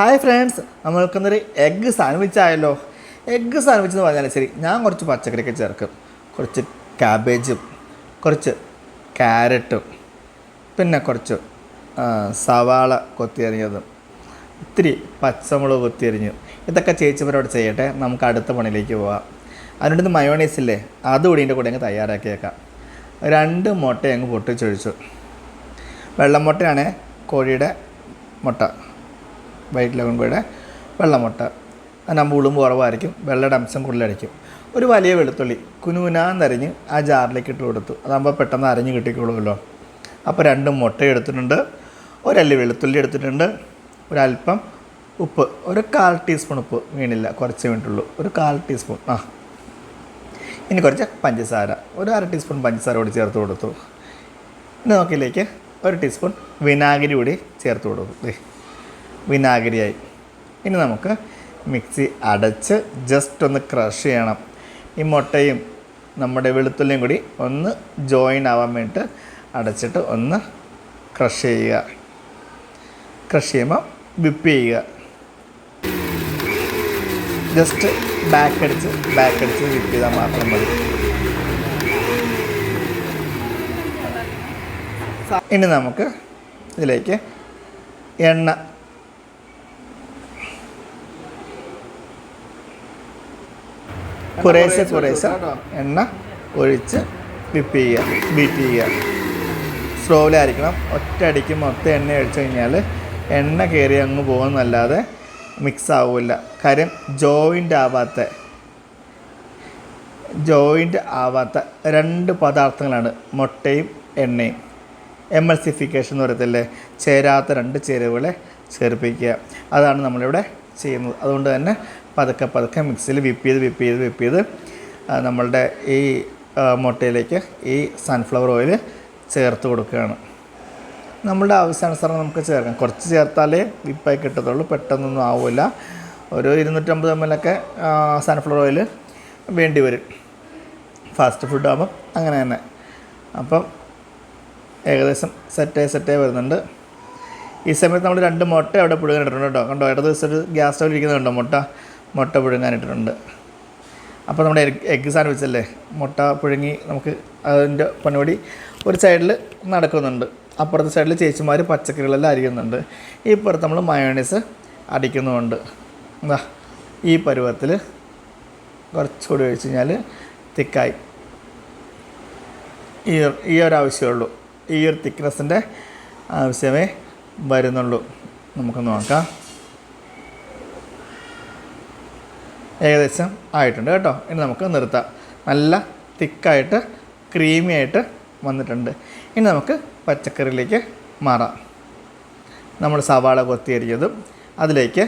Hi friends, നമ്മൾക്കൊന്നൊരു egg sandwich ആയല്ലോ. Egg sandwich എന്ന് പറഞ്ഞാൽ ശരി, ഞാൻ കുറച്ച് പച്ചക്കറിയൊക്കെ ചേർക്കും. കുറച്ച് ക്യാബേജും കുറച്ച് ക്യാരറ്റും പിന്നെ കുറച്ച് സവാള കൊത്തിയരിഞ്ഞതും ഇത്തിരി പച്ചമുളക് കൊത്തിയരിഞ്ഞു. ഇതൊക്കെ ചേച്ചിമാരോട് ചെയ്യട്ടെ, നമുക്ക് അടുത്ത പണിയിലേക്ക് പോവാം. അതിനോട് മയോണൈസ് ഇല്ലേ, അതുകൂടി ഇതിൻ്റെ കൂടെ അങ്ങ് തയ്യാറാക്കിയേക്കാം. 2 മുട്ട അങ്ങ് പൊട്ടിച്ചൊഴിച്ചു. വെള്ളമുട്ടയാണ് കോഴിയുടെ മുട്ട, വൈറ്റ് ലഗൂൺ കോഴിയുടെ വെള്ളമുട്ട. അതിനാകുമ്പോൾ ഉളുമ്പ് കുറവായിരിക്കും, വെള്ളയുടെ അംശം കൂടുതലായിരിക്കും. ഒരു വലിയ വെളുത്തുള്ളി കുനുകുനാന്നരിഞ്ഞ് ആ ജാറിലേക്ക് ഇട്ട് കൊടുത്തു. അതാകുമ്പോൾ പെട്ടെന്ന് അരിഞ്ഞ് കിട്ടിക്കോളുമല്ലോ. അപ്പോൾ 2 മുട്ട എടുത്തിട്ടുണ്ട്, ഒരല്ലി വെളുത്തുള്ളി എടുത്തിട്ടുണ്ട്, ഒരല്പം ഉപ്പ്, ഒരു 1/4 ടീസ്പൂൺ ഉപ്പ് വീണില്ല, കുറച്ച് വീണിട്ടുള്ളൂ, ഒരു 1/4 ടീസ്പൂൺ. ഇനി കുറച്ച് പഞ്ചസാര, ഒരു 1/2 ടീസ്പൂൺ പഞ്ചസാര കൂടി ചേർത്ത് കൊടുത്തു. ഇനി നോക്കിയിലേക്ക് 1 ടീസ്പൂൺ വിനാഗിരി കൂടി ചേർത്ത് കൊടുത്തു. വിനാഗിരിയായി. ഇനി നമുക്ക് മിക്സി അടച്ച് ജസ്റ്റ് ഒന്ന് ക്രഷ് ചെയ്യണം. ഈ മുട്ടയും നമ്മുടെ വെളുത്തുള്ളിയും കൂടി ഒന്ന് ജോയിൻ ആവാൻ വേണ്ടിയിട്ട് അടച്ചിട്ട് ഒന്ന് ക്രഷ് ചെയ്യുക. ക്രഷ് ചെയ്യുമ്പോൾ വിപ്പ് ചെയ്യുക. ജസ്റ്റ് ബാക്ക് അടിച്ച് വിപ്പ് ചെയ്താൽ മാത്രം മതി. ഇനി നമുക്ക് ഇതിലേക്ക് എണ്ണ കുറേശ്ശെ എണ്ണ ഒഴിച്ച് വിപ്പ് ചെയ്യുക, ബീറ്റ് ചെയ്യുക. സ്ലോയിലായിരിക്കണം. ഒറ്റയടിക്ക് മൊത്തം എണ്ണ ഒഴിച്ചു കഴിഞ്ഞാൽ എണ്ണ കയറി അങ്ങ് പോകുന്നല്ലാതെ മിക്സ് ആവില്ല. കാര്യം ജോയിൻ്റ് ആവാത്ത 2 പദാർത്ഥങ്ങളാണ് മുട്ടയും എണ്ണയും. എമൾസിഫിക്കേഷൻ എന്ന് പറയത്തില്ലേ, ചേരാത്ത 2 ചേരുവകളെ ചേർപ്പിക്കുക. അതാണ് നമ്മളിവിടെ ചെയ്യുന്നത്. അതുകൊണ്ട് തന്നെ പതുക്കെ മിക്സിയിൽ വിപ്പ് ചെയ്ത് നമ്മളുടെ ഈ മുട്ടയിലേക്ക് ഈ സൺഫ്ലവർ ഓയിൽ ചേർത്ത് കൊടുക്കുകയാണ്. നമ്മളുടെ ആവശ്യാനുസരണം നമുക്ക് ചേർക്കാം. കുറച്ച് ചേർത്താലേ വിപ്പായി കിട്ടത്തുള്ളൂ, പെട്ടെന്നൊന്നും ആവില്ല. ഒരു 250 ml ഒക്കെ സൺഫ്ലവർ ഓയിൽ വേണ്ടി വരും. ഫാസ്റ്റ് ഫുഡ് ആകുമ്പം അങ്ങനെ തന്നെ. അപ്പം ഏകദേശം സെറ്റായി വരുന്നുണ്ട്. ഈ സമയത്ത് നമ്മൾ 2 മുട്ട അവിടെ പുഴുങ്ങാനിട്ടിട്ടുണ്ട് കേട്ടോ. കണ്ടോ, ദിവസം ഒരു ഗ്യാസ് സ്റ്റൗവിൽ ഇരിക്കുന്നുണ്ടോ മുട്ട പുഴുങ്ങാനിട്ടിട്ടുണ്ട്. അപ്പോൾ നമ്മുടെ എഗ്ഗ് സാൻഡ്വിച്ച് അല്ലേ, മുട്ട പുഴുങ്ങി നമുക്ക് അതിൻ്റെ പണിപടി ഒരു സൈഡിൽ നടക്കുന്നുണ്ട്. അപ്പുറത്തെ സൈഡിൽ ചേച്ചിമാർ പച്ചക്കറികളെല്ലാം അരിയുന്നുണ്ട്. ഈ പുറത്ത് നമ്മൾ മയോണൈസ് അടിക്കുന്നുമുണ്ട്. എന്താ ഈ പരുവത്തിൽ കുറച്ചുകൂടി ഒഴിച്ച് കഴിഞ്ഞാൽ തിക്കായി. ഈ ഒരു ആവശ്യമേ ഈ ഒരു തിക്നെസ്സിൻ്റെ ആവശ്യമേ വരുന്നുള്ളൂ. നമുക്ക് നോക്കാം. ഏകദേശം ആയിട്ടുണ്ട് കേട്ടോ. ഇനി നമുക്ക് നിർത്താം. നല്ല തിക്കായിട്ട് ക്രീമി ആയിട്ട് വന്നിട്ടുണ്ട്. ഇനി നമുക്ക് പച്ചക്കറിയിലേക്ക് മാറാം. നമ്മൾ സവാള കൊത്തിയരിഞ്ഞതും അതിലേക്ക്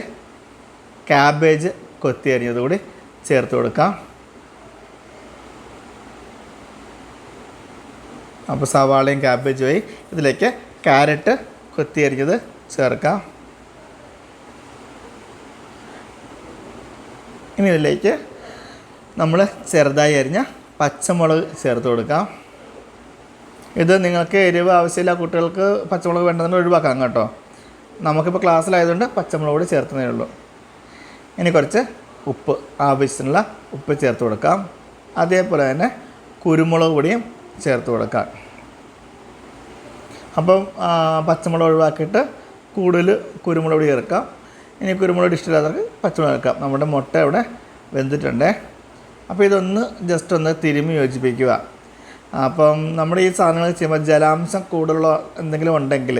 ക്യാബേജ് കൊത്തിയരിഞ്ഞതും കൂടി ചേർത്ത് കൊടുക്കാം. അപ്പോൾ സവാളയും ക്യാബേജുമായി ഇതിലേക്ക് ക്യാരറ്റ് കൊത്തിയരിഞ്ഞത് ചേർക്കാം. ഇനി ഇതിലേക്ക് നമ്മൾ ചെറുതായി അരിഞ്ഞ പച്ചമുളക് ചേർത്ത് കൊടുക്കാം. ഇത് നിങ്ങൾക്ക് എരിവ് ആവശ്യമില്ല, കുട്ടികൾക്ക് പച്ചമുളക് വേണ്ടതെന്ന് ഒഴിവാക്കാം കേട്ടോ. നമുക്കിപ്പോൾ ക്ലാസ്സിലായതുകൊണ്ട് പച്ചമുളക് കൂടി ചേർത്തതേ ഉള്ളൂ. ഇനി കുറച്ച് ഉപ്പ്, ആവശ്യത്തിനുള്ള ഉപ്പ് ചേർത്ത് കൊടുക്കാം. അതേപോലെ തന്നെ കുരുമുളക് പൊടിയും ചേർത്ത് കൊടുക്കാം. അപ്പം പച്ചമുളക് ഒഴിവാക്കിയിട്ട് കൂടുതൽ കുരുമുളക് പൊടി ചേർക്കാം. ഇനി കുരുമുളക് ഇഷ്ടമില്ലാത്തവർക്ക് പച്ചമുളക് ചേർക്കാം. നമ്മുടെ മുട്ട ഇവിടെ വെന്തിട്ടുണ്ട്. അപ്പോൾ ഇതൊന്ന് ജസ്റ്റ് ഒന്ന് തിരുമ്മി യോജിപ്പിക്കുക. അപ്പം നമ്മുടെ ഈ സാധനങ്ങൾ ചെയ്യുമ്പോൾ ജലാംശം കൂടുതലുള്ള എന്തെങ്കിലും ഉണ്ടെങ്കിൽ,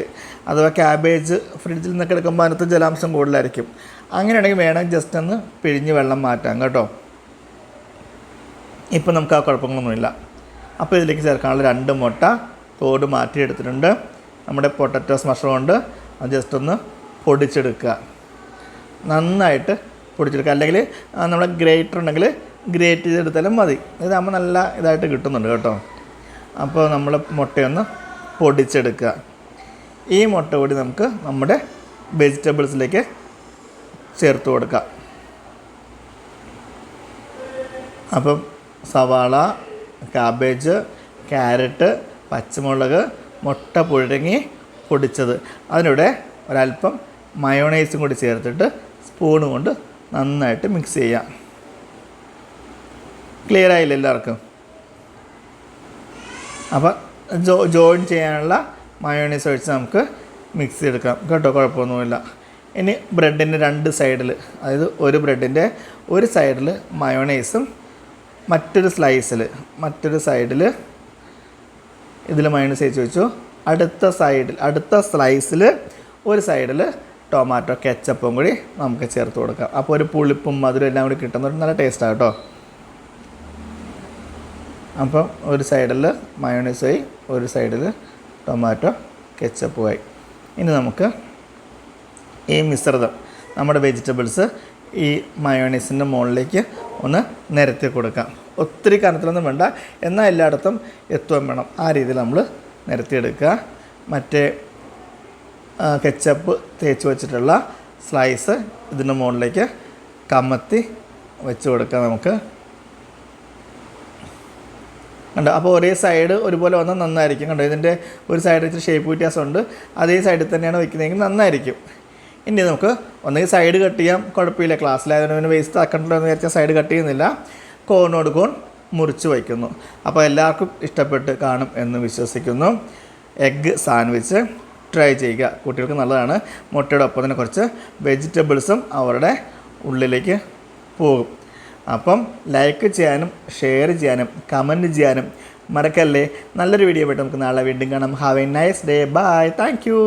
അഥവാ ക്യാബേജ് ഫ്രിഡ്ജിൽ നിന്നൊക്കെ എടുക്കുമ്പോൾ അതിനകത്ത് ജലാംശം കൂടുതലായിരിക്കും. അങ്ങനെയാണെങ്കിൽ വേണമെങ്കിൽ ജസ്റ്റ് ഒന്ന് പിഴിഞ്ഞ് വെള്ളം മാറ്റാം കേട്ടോ. ഇപ്പം നമുക്ക് ആ കുഴപ്പങ്ങളൊന്നുമില്ല. അപ്പോൾ ഇതിലേക്ക് ചേർക്കാനുള്ള 2 മുട്ട തോട് മാറ്റിയെടുത്തിട്ടുണ്ട്. നമ്മുടെ പൊട്ടറ്റോ സ്മഷർ കൊണ്ട് അത് ജസ്റ്റ് ഒന്ന് പൊടിച്ചെടുക്കുക. നന്നായിട്ട് പൊടിച്ചെടുക്കുക. അല്ലെങ്കിൽ നമ്മുടെ ഗ്രേറ്റർ ഉണ്ടെങ്കിൽ ഗ്രേറ്റ് ചെയ്തെടുത്താലും മതി. ഇതാകുമ്പോൾ നല്ല ഇതായിട്ട് കിട്ടുന്നുണ്ട് കേട്ടോ. അപ്പോൾ നമ്മൾ മുട്ടയൊന്ന് പൊടിച്ചെടുക്കുക. ഈ മുട്ട കൂടി നമുക്ക് നമ്മുടെ വെജിറ്റബിൾസിലേക്ക് ചേർത്ത് കൊടുക്കാം. അപ്പം സവാള, കാബേജ്, ക്യാരറ്റ്, പച്ചമുളക്, മുട്ട പുഴുങ്ങി പൊടിച്ചത്, അതിലൂടെ ഒരല്പം മയോണൈസും കൂടി ചേർത്തിട്ട് സ്പൂൺ കൊണ്ട് നന്നായിട്ട് മിക്സ് ചെയ്യാം. ക്ലിയർ ആയില്ല എല്ലാവർക്കും? അപ്പോൾ ജോയിൻ ചെയ്യാനുള്ള മയോണൈസ് ഒഴിച്ച് നമുക്ക് മിക്സ് ചെയ്തെടുക്കാം കേട്ടോ, കുഴപ്പമൊന്നുമില്ല. ഇനി ബ്രെഡിൻ്റെ രണ്ട് സൈഡിൽ, അതായത് ഒരു ബ്രെഡിൻ്റെ ഒരു സൈഡിൽ മയോണൈസും മറ്റൊരു സൈഡിൽ ഇതിൽ മയോണൈസ് തേച്ച് വെച്ചു. അടുത്ത സ്ലൈസിൽ ഒരു സൈഡിൽ ടൊമാറ്റോ കെച്ചപ്പും കൂടി നമുക്ക് ചേർത്ത് കൊടുക്കാം. അപ്പോൾ ഒരു പുളിപ്പും മധുരം എല്ലാം കൂടി കിട്ടുന്ന ഒരു നല്ല ടേസ്റ്റാണ് കേട്ടോ. അപ്പം ഒരു സൈഡിൽ മയോണൈസായി, ഒരു സൈഡിൽ ടൊമാറ്റോ കെച്ചപ്പുമായി. ഇനി നമുക്ക് ഈ മിശ്രിതം, നമ്മുടെ വെജിറ്റബിൾസ് ഈ മയോണൈസിൻ്റെ മുകളിലേക്ക് ഒന്ന് നിരത്തി കൊടുക്കാം. ഒത്തിരി കനത്തിലൊന്നും വേണ്ട, എന്നാൽ എല്ലായിടത്തും എത്തുകയും വേണം. ആ രീതിയിൽ നമ്മൾ നിരത്തിയെടുക്കുക. മറ്റേ കെച്ചപ്പ് തേച്ച് വെച്ചിട്ടുള്ള സ്ലൈസ് ഇതിൻ്റെ മുകളിലേക്ക് കമത്തി വെച്ച് കൊടുക്കാം നമുക്ക്. കണ്ടോ? അപ്പോൾ ഒരേ സൈഡ് ഒരുപോലെ വന്നാൽ നന്നായിരിക്കും. കണ്ടോ? ഇതിൻ്റെ ഒരു സൈഡ് വെച്ചിട്ട് ഷേപ്പ് വ്യത്യാസമുണ്ട്. അതേ സൈഡിൽ തന്നെയാണ് വയ്ക്കുന്നതെങ്കിൽ നന്നായിരിക്കും. ഇനി നമുക്ക് ഒന്നെങ്കിൽ സൈഡ് കട്ട് ചെയ്യാം, കുഴപ്പമില്ല. ക്ലാസ്സിലായതുകൊണ്ട് വേസ്റ്റ് ആക്കണ്ടല്ലോ എന്ന് വിചാരിച്ചാൽ സൈഡ് കട്ട് ചെയ്യുന്നില്ല. കോണോട് കോൺ മുറിച്ച് വയ്ക്കുന്നു. അപ്പോൾ എല്ലാവർക്കും ഇഷ്ടപ്പെട്ട് കാണും എന്ന് വിശ്വസിക്കുന്നു. എഗ്ഗ് സാൻഡ്വിച്ച് ട്രൈ ചെയ്യുക, കുട്ടികൾക്ക് നല്ലതാണ്. മുട്ടയുടെ ഒപ്പം തന്നെ കുറച്ച് വെജിറ്റബിൾസും അവരുടെ ഉള്ളിലേക്ക് പോകും. അപ്പം ലൈക്ക് ചെയ്യാനും ഷെയർ ചെയ്യാനും കമൻറ്റ് ചെയ്യാനും മറക്കല്ലേ. നല്ലൊരു വീഡിയോ ആയിട്ട് നമുക്ക് നാളെ വീണ്ടും കാണാം. Have a nice day. Bye. Thank U.